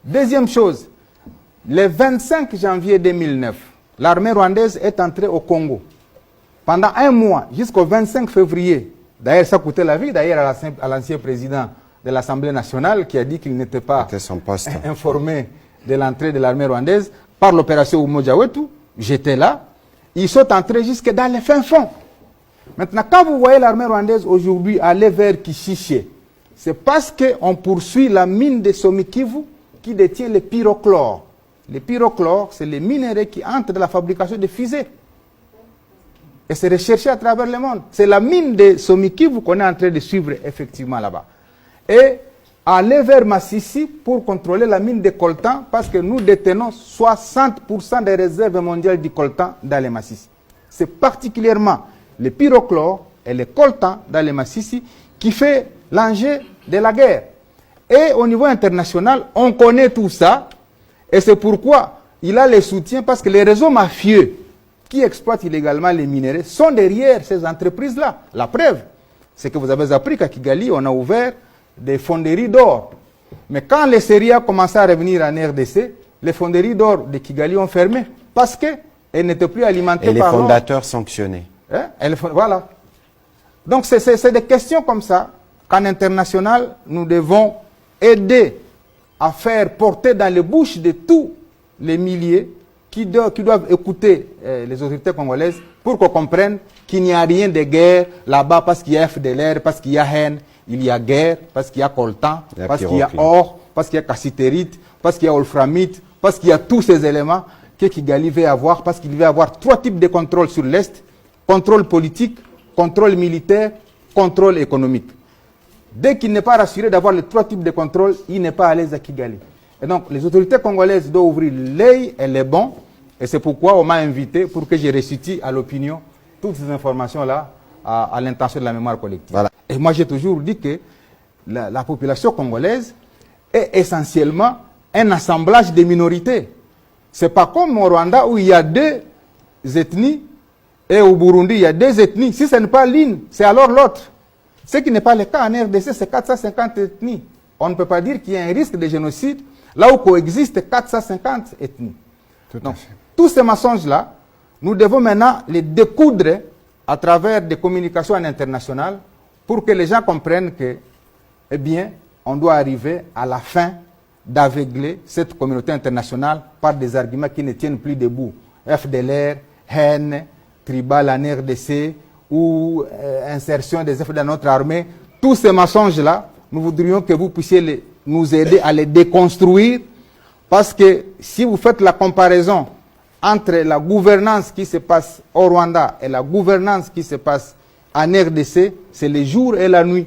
Deuxième chose, le 25 janvier 2009, l'armée rwandaise est entrée au Congo. Pendant un mois, jusqu'au 25 février, d'ailleurs ça coûtait la vie d'ailleurs à l'ancien président de l'Assemblée nationale qui a dit qu'il n'était pas informé de l'entrée de l'armée rwandaise par l'opération Umoja Wetu. J'étais là. Ils sont entrés jusque dans les fins fonds. Maintenant, quand vous voyez l'armée rwandaise aujourd'hui aller vers Kishishe, c'est parce qu'on poursuit la mine de Somikivu qui détient le pyrochlore. Le pyrochlore, c'est les minéraux qui entrent dans la fabrication de fusées. Et c'est recherché à travers le monde. C'est la mine de Somikivu qu'on est en train de suivre effectivement là-bas. Et aller vers Massissi pour contrôler la mine de coltan parce que nous détenons 60% des réserves mondiales du coltan dans les Massissi. C'est particulièrement le pyrochlore et le coltan dans les Massissi qui fait l'enjeu de la guerre. Et au niveau international, on connaît tout ça et c'est pourquoi il a le soutien parce que les réseaux mafieux qui exploitent illégalement les minéraux sont derrière ces entreprises-là. La preuve, c'est que vous avez appris qu'à Kigali, on a ouvert des fonderies d'or. Mais quand les séries ont commencé à revenir en RDC, les fonderies d'or de Kigali ont fermé parce qu'elles n'étaient plus alimentées par l'or. Et les fondateurs sanctionnés. Voilà. Donc c'est des questions comme ça qu'en international, nous devons aider à faire porter dans les bouches de tous les milliers qui doivent écouter les autorités congolaises pour qu'on comprenne qu'il n'y a rien de guerre là-bas parce qu'il y a FDLR, parce qu'il y a haine. Il y a guerre, parce qu'il y a coltan, parce qu'il y a or, parce qu'il y a cassitérite, parce qu'il y a wolframite, parce qu'il y a tous ces éléments que Kigali veut avoir, parce qu'il veut avoir 3 types de contrôle sur l'Est, contrôle politique, contrôle militaire, contrôle économique. Dès qu'il n'est pas rassuré d'avoir les 3 types de contrôle, il n'est pas à l'aise à Kigali. Et donc, les autorités congolaises doivent ouvrir l'œil et les bons, et c'est pourquoi on m'a invité pour que je récite à l'opinion toutes ces informations-là à l'intention de la mémoire collective. Voilà. Et moi, j'ai toujours dit que la population congolaise est essentiellement un assemblage de minorités. Ce n'est pas comme au Rwanda où il y a 2 ethnies et au Burundi, il y a 2 ethnies. Si ce n'est pas l'une, c'est alors l'autre. Ce qui n'est pas le cas en RDC, c'est 450 ethnies. On ne peut pas dire qu'il y a un risque de génocide là où coexistent 450 ethnies. Donc, tous ces mensonges-là, nous devons maintenant les découdre à travers des communications internationales pour que les gens comprennent que, eh bien, on doit arriver à la fin d'aveugler cette communauté internationale par des arguments qui ne tiennent plus debout. FDLR, haine, tribal en RDC ou insertion des effets dans notre armée. Tous ces mensonges-là, nous voudrions que vous puissiez nous aider à les déconstruire parce que si vous faites la comparaison entre la gouvernance qui se passe au Rwanda et la gouvernance qui se passe en RDC, c'est le jour et la nuit.